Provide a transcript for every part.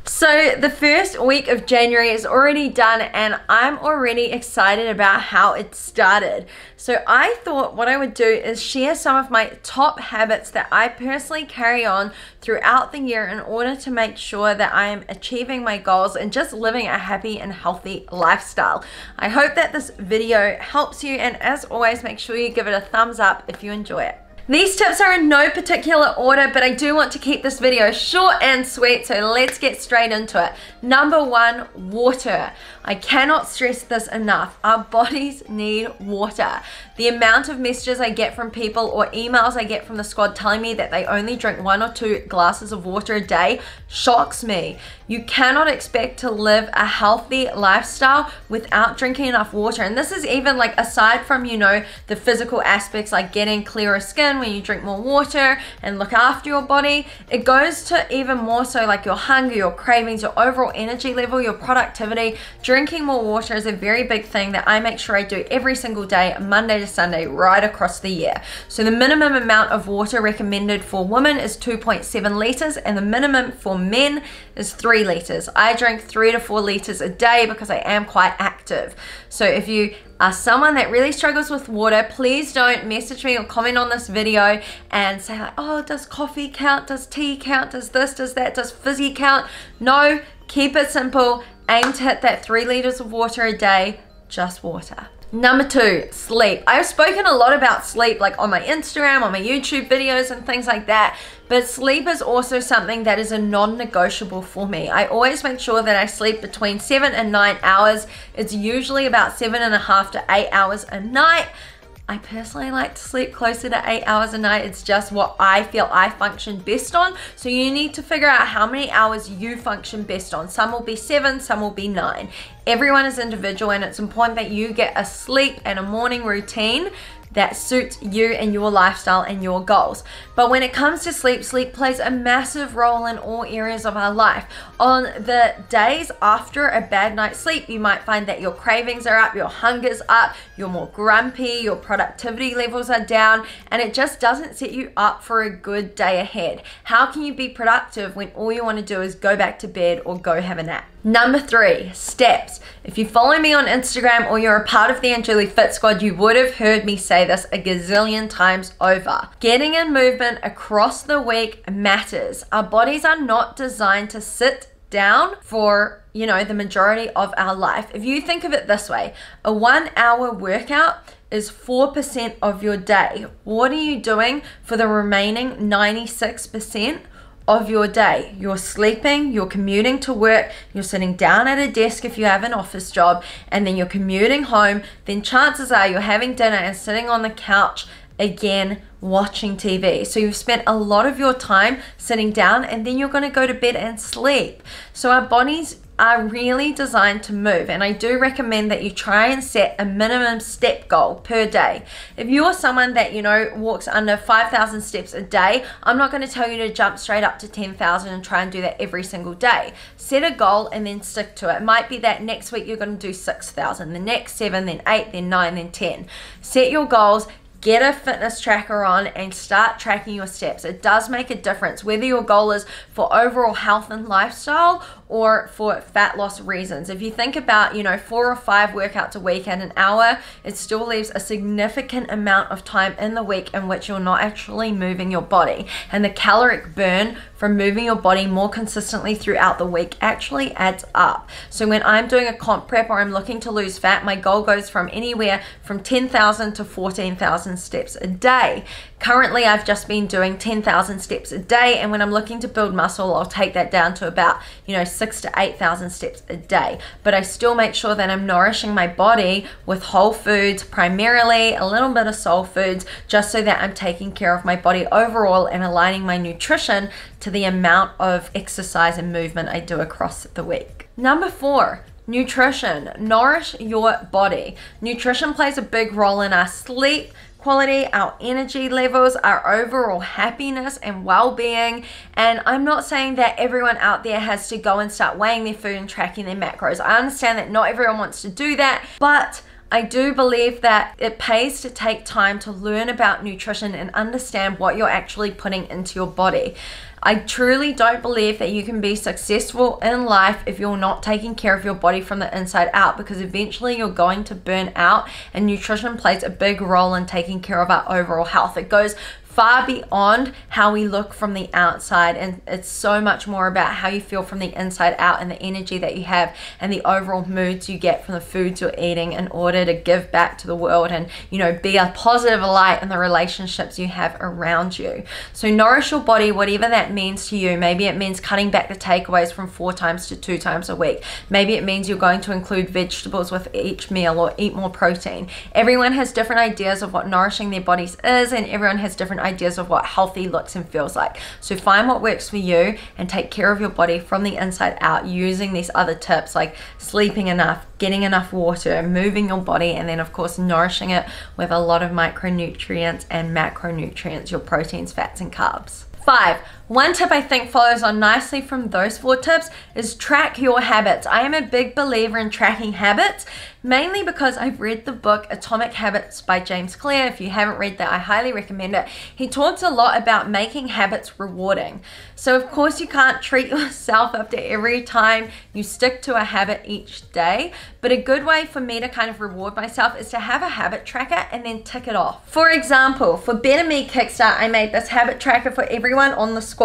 So the first week of January is already done and I'm already excited about how it started. So I thought what I would do is share some of my top habits that I personally carry on throughout the year in order to make sure that I am achieving my goals and just living a happy and healthy lifestyle. I hope that this video helps you, and as always, make sure you give it a thumbs up if you enjoy it. These tips are in no particular order, but I do want to keep this video short and sweet, so let's get straight into it. Number one, water. I cannot stress this enough. Our bodies need water. The amount of messages I get from people or emails I get from the squad telling me that they only drink 1 or 2 glasses of water a day shocks me. You cannot expect to live a healthy lifestyle without drinking enough water. And this is even like aside from, you know, the physical aspects like getting clearer skin when you drink more water and look after your body. It goes to even more so like your hunger, your cravings, your overall energy level, your productivity. Drinking more water is a very big thing that I make sure I do every single day, Monday to Sunday, right across the year. So the minimum amount of water recommended for women is 2.7 liters and the minimum for men is 3 liters. I drink 3 to 4 liters a day because I am quite active. So if you are someone that really struggles with water, please don't message me or comment on this video and say like, oh, does coffee count? Does tea count? Does this, does that, does fizzy count? No, keep it simple. Aim to hit that 3 liters of water a day, just water. Number 2, sleep. I've spoken a lot about sleep like on my Instagram, on my YouTube videos and things like that, but sleep is also something that is a non-negotiable for me. I always make sure that I sleep between 7 and 9 hours. It's usually about 7.5 to 8 hours a night. I personally like to sleep closer to 8 hours a night. It's just what I feel I function best on. So you need to figure out how many hours you function best on. Some will be 7, some will be 9. Everyone is individual and it's important that you get a sleep and a morning routine that suits you and your lifestyle and your goals. But when it comes to sleep, sleep plays a massive role in all areas of our life. On the days after a bad night's sleep, you might find that your cravings are up, your hunger's up, you're more grumpy, your productivity levels are down, and it just doesn't set you up for a good day ahead. How can you be productive when all you want to do is go back to bed or go have a nap? Number 3, steps. If you follow me on Instagram or you're a part of the Anjuli Fit Squad, you would have heard me say this a gazillion times over. Getting in movement across the week matters. Our bodies are not designed to sit down for, you know, the majority of our life. If you think of it this way, a 1-hour workout is 4% of your day. What are you doing for the remaining 96%? Of your day? You're sleeping, you're commuting to work, you're sitting down at a desk if you have an office job, and then you're commuting home. Then chances are you're having dinner and sitting on the couch again watching TV. So you've spent a lot of your time sitting down and then you're going to go to bed and sleep. So our bodies are really designed to move, and I do recommend that you try and set a minimum step goal per day. If you're someone that, you know, walks under 5,000 steps a day, I'm not going to tell you to jump straight up to 10,000 and try and do that every single day. Set a goal and then stick to it. It might be that next week you're going to do 6,000, the next 7, then 8, then 9, then 10. Set your goals. Get a fitness tracker on and start tracking your steps. It does make a difference whether your goal is for overall health and lifestyle or for fat loss reasons. If you think about, you know, 4 or 5 workouts a week at an hour, it still leaves a significant amount of time in the week in which you're not actually moving your body. And the caloric burn from moving your body more consistently throughout the week actually adds up. So when I'm doing a comp prep or I'm looking to lose fat, my goal goes from anywhere from 10,000 to 14,000 steps a day. Currently, I've just been doing 10,000 steps a day, and when I'm looking to build muscle, I'll take that down to about, you know, 6,000 to 8,000 steps a day. But I still make sure that I'm nourishing my body with whole foods, primarily a little bit of soul foods, just so that I'm taking care of my body overall and aligning my nutrition to the amount of exercise and movement I do across the week. Number 4, nutrition. Nourish your body. Nutrition plays a big role in our sleep quality, our energy levels, our overall happiness and well-being. And I'm not saying that everyone out there has to go and start weighing their food and tracking their macros. I understand that not everyone wants to do that, but I do believe that it pays to take time to learn about nutrition and understand what you're actually putting into your body. I truly don't believe that you can be successful in life if you're not taking care of your body from the inside out, because eventually you're going to burn out, and nutrition plays a big role in taking care of our overall health. It goes far beyond how we look from the outside, and it's so much more about how you feel from the inside out, and the energy that you have and the overall moods you get from the foods you're eating in order to give back to the world and, you know, be a positive light in the relationships you have around you. So nourish your body, whatever that means to you. Maybe it means cutting back the takeaways from 4 times to 2 times a week. Maybe it means you're going to include vegetables with each meal or eat more protein. Everyone has different ideas of what nourishing their bodies is, and everyone has different ideas of what healthy looks and feels like. So find what works for you and take care of your body from the inside out using these other tips like sleeping enough, getting enough water, moving your body, and then of course nourishing it with a lot of micronutrients and macronutrients, your proteins, fats, and carbs. 5. One tip I think follows on nicely from those 4 tips is track your habits. I am a big believer in tracking habits, mainly because I've read the book Atomic Habits by James Clear. If you haven't read that, I highly recommend it. He talks a lot about making habits rewarding. So of course you can't treat yourself after every time you stick to a habit each day, but a good way for me to kind of reward myself is to have a habit tracker and then tick it off. For example, for Better Me Kickstart, I made this habit tracker for everyone on the squad.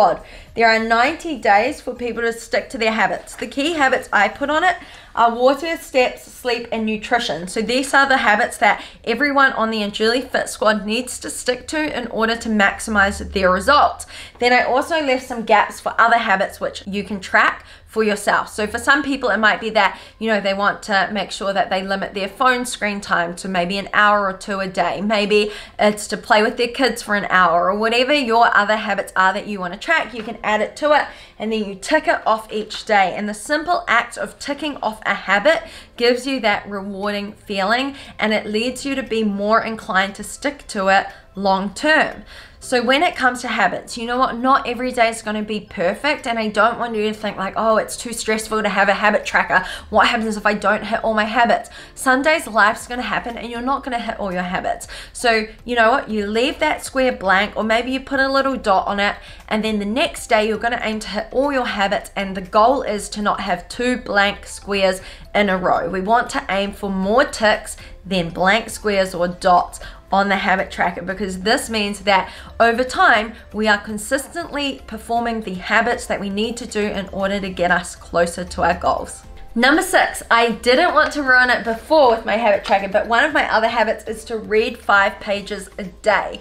There are 90 days for people to stick to their habits. The key habits I put on it are water, steps, sleep, and nutrition. So these are the habits that everyone on the Enduely Fit squad needs to stick to in order to maximize their results. Then I also left some gaps for other habits which you can track for yourself. So for some people it might be that, you know, they want to make sure that they limit their phone screen time to maybe an hour or 2 a day. Maybe it's to play with their kids for an hour, or whatever your other habits are that you want to track, you can add it to it and then you tick it off each day. And the simple act of ticking off a habit gives you that rewarding feeling, and it leads you to be more inclined to stick to it long term. So when it comes to habits, you know what, not every day is going to be perfect, and I don't want you to think like, oh, it's too stressful to have a habit tracker. What happens if I don't hit all my habits? Some days life's going to happen and you're not going to hit all your habits. So you know what, you leave that square blank, or maybe you put a little dot on it, and then the next day you're going to aim to hit all your habits, and the goal is to not have 2 blank squares in a row. We want to aim for more ticks than blank squares or dots on the habit tracker, because this means that over time we are consistently performing the habits that we need to do in order to get us closer to our goals. Number 6, I didn't want to ruin it before with my habit tracker, but one of my other habits is to read 5 pages a day.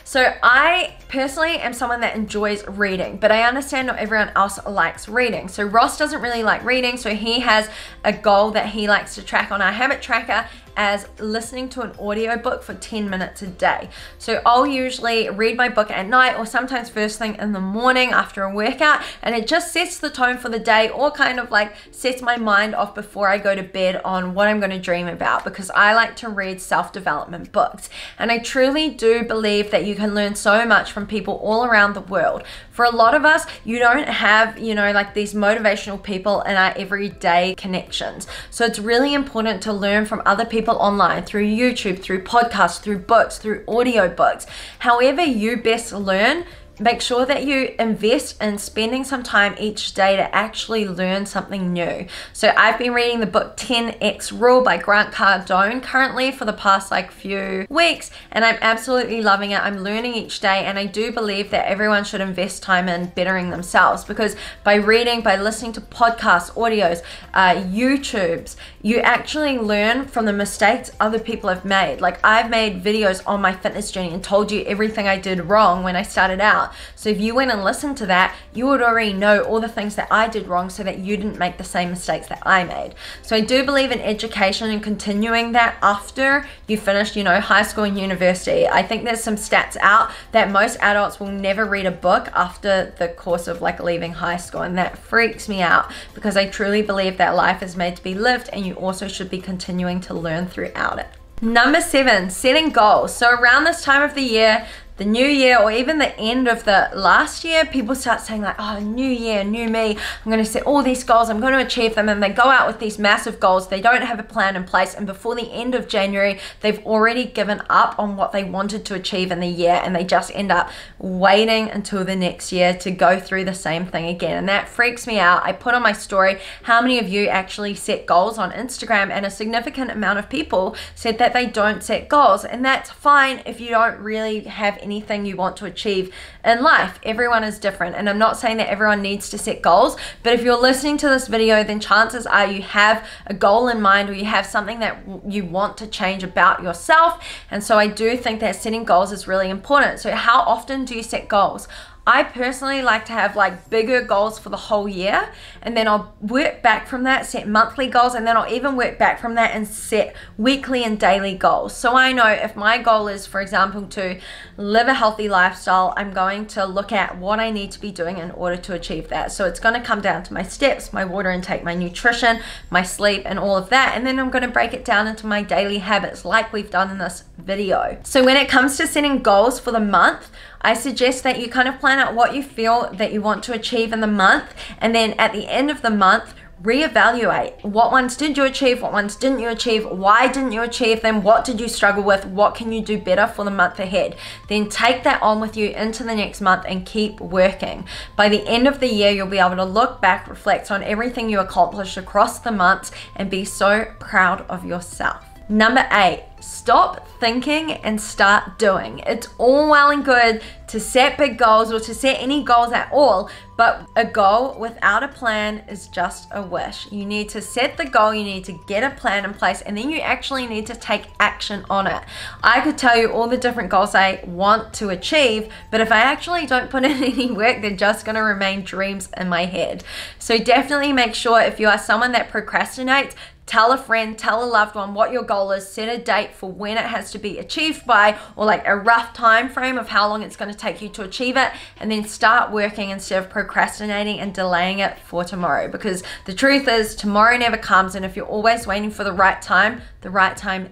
So I personally am someone that enjoys reading, but I understand not everyone else likes reading. So Ross doesn't really like reading, so he has a goal that he likes to track on our habit tracker as listening to an audiobook for 10 minutes a day. So I'll usually read my book at night, or sometimes first thing in the morning after a workout, and it just sets the tone for the day, or kind of like sets my mind off before I go to bed on what I'm going to dream about, because I like to read self-development books. And I truly do believe that you can learn so much from people all around the world. For a lot of us, you don't have, you know, like these motivational people in our everyday connections. So it's really important to learn from other people online, through YouTube, through podcasts, through books, through audiobooks. However you best learn, make sure that you invest in spending some time each day to actually learn something new. So I've been reading the book 10X Rule by Grant Cardone currently for the past like few weeks, and I'm absolutely loving it. I'm learning each day, and I do believe that everyone should invest time in bettering themselves, because by reading, by listening to podcasts, audios, YouTubes, you actually learn from the mistakes other people have made. Like I've made videos on my fitness journey and told you everything I did wrong when I started out. So if you went and listened to that, you would already know all the things that I did wrong so that you didn't make the same mistakes that I made. So I do believe in education and continuing that after you finish, you know, high school and university. I think there's some stats out that most adults will never read a book after the course of like leaving high school, and that freaks me out, because I truly believe that life is made to be lived, and you also should be continuing to learn throughout it. Number 7, setting goals. So around this time of the year, the new year or even the end of the last year, people start saying like, oh, new year, new me, I'm going to set all these goals, I'm going to achieve them, and they go out with these massive goals. They don't have a plan in place, and before the end of January, they've already given up on what they wanted to achieve in the year, and they just end up waiting until the next year to go through the same thing again. And that freaks me out. I put on my story how many of you actually set goals on Instagram, and a significant amount of people said that they don't set goals, and that's fine if you don't really have anything you want to achieve in life. Everyone is different, and I'm not saying that everyone needs to set goals, but if you're listening to this video, then chances are you have a goal in mind, or you have something that you want to change about yourself. And so I do think that setting goals is really important. So how often do you set goals? I personally like to have like bigger goals for the whole year, and then I'll work back from that, set monthly goals, and then I'll even work back from that and set weekly and daily goals. So I know if my goal is, for example, to live a healthy lifestyle, I'm going to look at what I need to be doing in order to achieve that. So it's going to come down to my steps, my water intake, my nutrition, my sleep, and all of that. And then I'm going to break it down into my daily habits like we've done in this video. So when it comes to setting goals for the month, I suggest that you kind of plan out what you feel that you want to achieve in the month, and then at the end of the month, reevaluate what ones did you achieve, what ones didn't you achieve, why didn't you achieve them, what did you struggle with, what can you do better for the month ahead. Then take that on with you into the next month and keep working. By the end of the year, you'll be able to look back, reflect on everything you accomplished across the months, and be so proud of yourself. Number 8, stop thinking and start doing. It's all well and good to set big goals or to set any goals at all, but a goal without a plan is just a wish. You need to set the goal, you need to get a plan in place, and then you actually need to take action on it. I could tell you all the different goals I want to achieve, but if I actually don't put in any work, they're just going to remain dreams in my head. So definitely make sure, if you are someone that procrastinates, tell a friend, tell a loved one what your goal is, set a date for when it has to be achieved by, or like a rough time frame of how long it's going to take you to achieve it, and then start working instead of procrastinating and delaying it for tomorrow. Because the truth is, tomorrow never comes, and if you're always waiting for the right time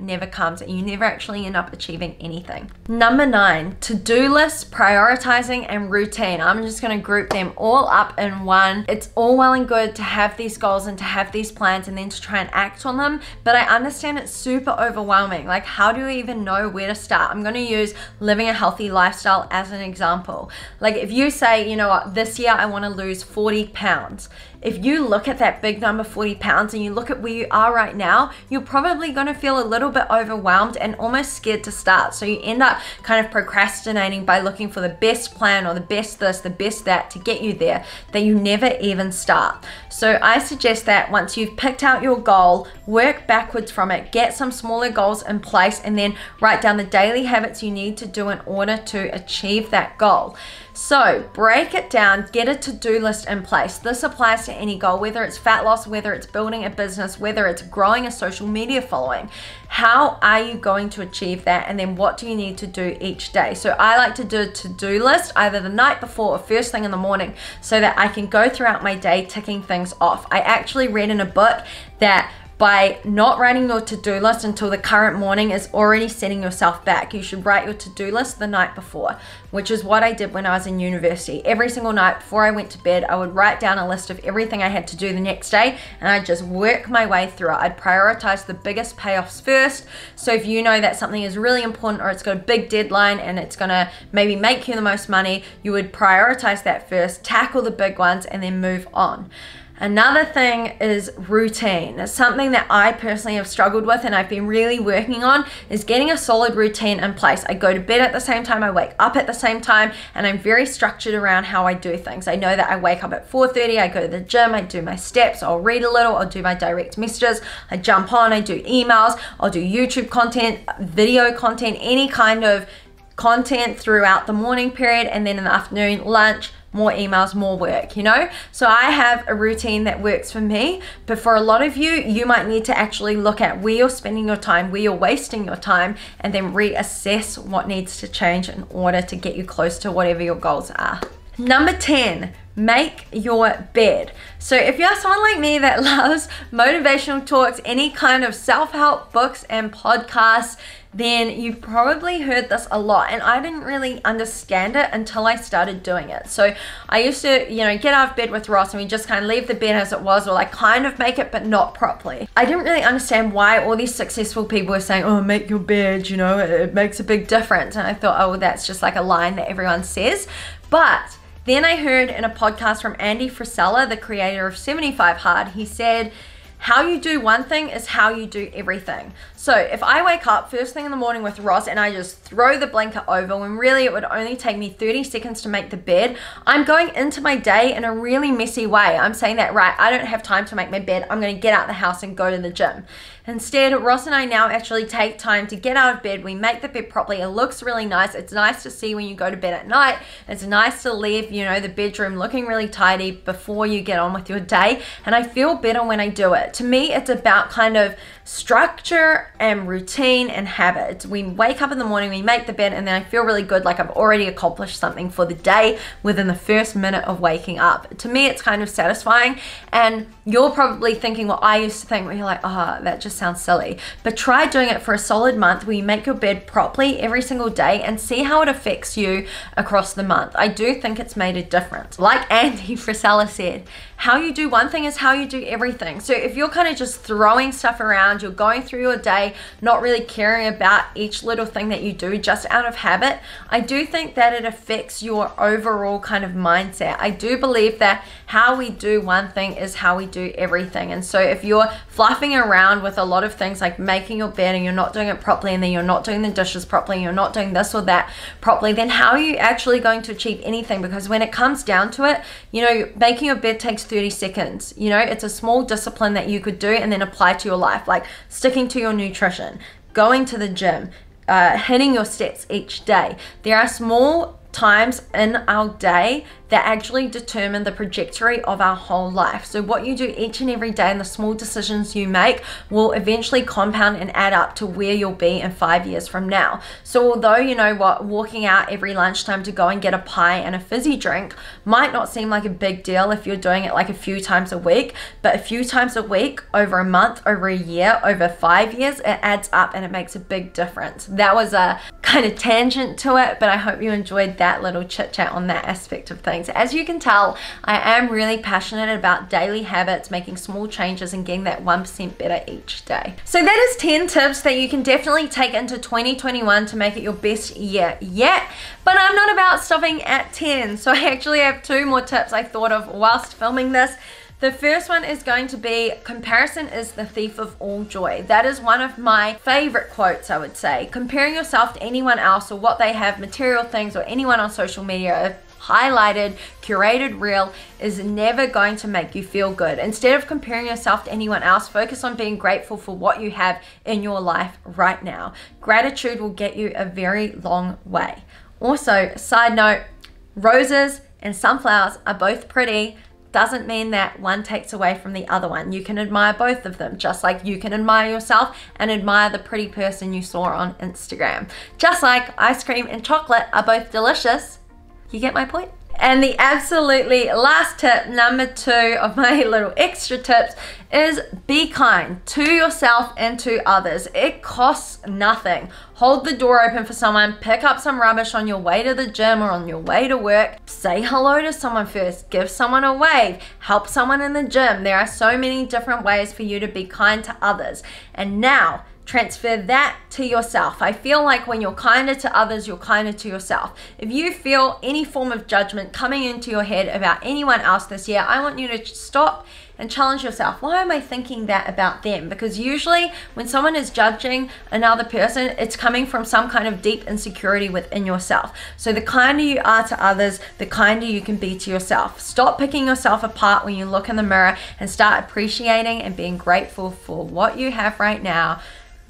never comes, and you never actually end up achieving anything. Number 9, to-do lists, prioritizing, and routine. I'm just going to group them all up in one. It's all well and good to have these goals and to have these plans and then to try and act on them, but I understand it's super overwhelming. Like, how do you even know where to start? I'm going to use living a healthy lifestyle as an example. Like, if you say, you know what, this year I want to lose 40 pounds. If you look at that big number, 40 pounds, and you look at where you are right now, you're probably going to feel a little bit overwhelmed and almost scared to start. So you end up kind of procrastinating by looking for the best plan or the best this, the best that to get you there, that you never even start. So I suggest that once you've picked out your goal, work backwards from it, get some smaller goals in place, and then write down the daily habits you need to do in order to achieve that goal. So break it down, get a to-do list in place. This applies to any goal, whether it's fat loss, whether it's building a business, whether it's growing a social media following. How are you going to achieve that? And then what do you need to do each day? So I like to do a to-do list either the night before or first thing in the morning, so that I can go throughout my day ticking things off. I actually read in a book that by not writing your to-do list until the current morning is already setting yourself back. You should write your to-do list the night before, which is what I did when I was in university. Every single night before I went to bed, I would write down a list of everything I had to do the next day, and I'd just work my way through it. I'd prioritize the biggest payoffs first. So if you know that something is really important, or it's got a big deadline and it's gonna maybe make you the most money, you would prioritize that first, tackle the big ones, and then move on. Another thing is routine. It's something that I personally have struggled with and I've been really working on, is getting a solid routine in place. I go to bed at the same time, I wake up at the same time, and I'm very structured around how I do things. I know that I wake up at 4:30, I go to the gym, I do my steps, I'll read a little, I'll do my direct messages, I jump on, I do emails, I'll do YouTube content, video content, any kind of content throughout the morning period, and then in the afternoon, lunch, more emails, more work, you know? So I have a routine that works for me, but for a lot of you, you might need to actually look at where you're spending your time, where you're wasting your time, and then reassess what needs to change in order to get you close to whatever your goals are. Number 10, make your bed. So if you're someone like me that loves motivational talks, any kind of self-help books and podcasts, then you've probably heard this a lot, and I didn't really understand it until I started doing it. So I used to, get out of bed with Ross and we just kind of leave the bed as it was, or like kind of make it but not properly. I didn't really understand why all these successful people were saying, oh, make your bed, it makes a big difference. And I thought, oh, well, that's just like a line that everyone says. But then I heard in a podcast from Andy Frisella, the creator of 75 Hard, he said, how you do one thing is how you do everything. So if I wake up first thing in the morning with Ross and I just throw the blanket over when really it would only take me 30 seconds to make the bed, I'm going into my day in a really messy way. I'm saying that, right, I don't have time to make my bed. I'm going to get out the house and go to the gym. Instead, Ross and I now actually take time to get out of bed. We make the bed properly. It looks really nice. It's nice to see when you go to bed at night. It's nice to leave, the bedroom looking really tidy before you get on with your day. And I feel better when I do it. To me, it's about kind of structure and routine and habits. We wake up in the morning, we make the bed, and then I feel really good, like I've already accomplished something for the day within the first minute of waking up. To me, it's kind of satisfying. And you're probably thinking what I used to think, where you're like, oh, that just sounds silly. But try doing it for a solid month where you make your bed properly every single day and see how it affects you across the month. I do think it's made a difference. Like Andy Frisella said, how you do one thing is how you do everything. So if you're kind of just throwing stuff around, you're going through your day, not really caring about each little thing that you do just out of habit, I do think that it affects your overall kind of mindset. I do believe that how we do one thing is how we do everything. And so if you're fluffing around with a lot of things like making your bed and you're not doing it properly, and then you're not doing the dishes properly, and you're not doing this or that properly, then how are you actually going to achieve anything? Because when it comes down to it, making your bed takes 30 seconds. It's a small discipline that you could do and then apply to your life, like sticking to your nutrition, going to the gym, hitting your steps each day. There are small times in our day that actually determine the trajectory of our whole life. So what you do each and every day and the small decisions you make will eventually compound and add up to where you'll be in 5 years from now. So although, walking out every lunchtime to go and get a pie and a fizzy drink might not seem like a big deal if you're doing it like a few times a week, but a few times a week, over a month, over a year, over 5 years, it adds up and it makes a big difference. That was a kind of tangent to it, but I hope you enjoyed that little chit chat on that aspect of things. As you can tell, I am really passionate about daily habits, making small changes and getting that 1% better each day. So that is 10 tips that you can definitely take into 2021 to make it your best year yet. But I'm not about stopping at 10. So I actually have 2 more tips I thought of whilst filming this. The first one is going to be, comparison is the thief of all joy. That is one of my favorite quotes, I would say. Comparing yourself to anyone else or what they have, material things, or anyone on social media, highlighted, curated reel, is never going to make you feel good. Instead of comparing yourself to anyone else, focus on being grateful for what you have in your life right now. Gratitude will get you a very long way. Also, side note, roses and sunflowers are both pretty. Doesn't mean that one takes away from the other one. You can admire both of them, just like you can admire yourself and admire the pretty person you saw on Instagram. Just like ice cream and chocolate are both delicious. You get my point? And the absolutely last tip, number 2 of my little extra tips, is be kind to yourself and to others. It costs nothing. Hold the door open for someone, pick up some rubbish on your way to the gym or on your way to work, say hello to someone first, give someone a wave, help someone in the gym. There are so many different ways for you to be kind to others. And now, transfer that to yourself. I feel like when you're kinder to others, you're kinder to yourself. If you feel any form of judgment coming into your head about anyone else this year, I want you to stop and challenge yourself. Why am I thinking that about them? Because usually when someone is judging another person, it's coming from some kind of deep insecurity within yourself. So the kinder you are to others, the kinder you can be to yourself. Stop picking yourself apart when you look in the mirror and start appreciating and being grateful for what you have right now,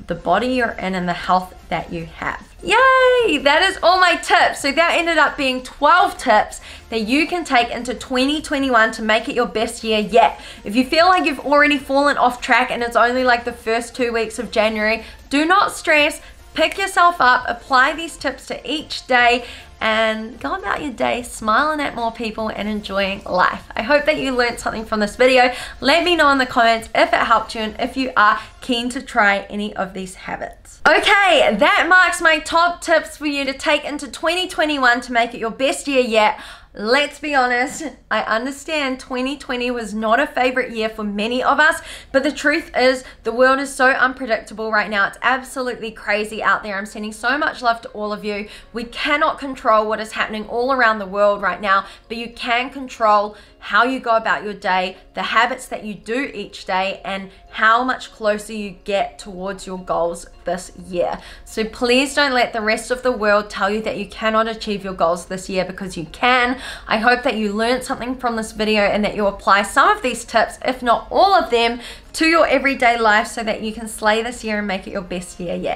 the body you're in, and the health that you have. Yay! That is all my tips. So that ended up being 12 tips that you can take into 2021 to make it your best year yet. If you feel like you've already fallen off track and it's only like the first 2 weeks of January, do not stress. pick yourself up, apply these tips to each day, and go about your day smiling at more people and enjoying life. I hope that you learned something from this video. Let me know in the comments if it helped you and if you are keen to try any of these habits. Okay, that marks my top tips for you to take into 2021 to make it your best year yet. Let's be honest, I understand 2020 was not a favorite year for many of us, but the truth is the world is so unpredictable right now. It's absolutely crazy out there. I'm sending so much love to all of you. We cannot control what is happening all around the world right now, but you can control how you go about your day, the habits that you do each day, and how much closer you get towards your goals this year. So please don't let the rest of the world tell you that you cannot achieve your goals this year, because you can. I hope that you learned something from this video and that you apply some of these tips, if not all of them, to your everyday life so that you can slay this year and make it your best year yet.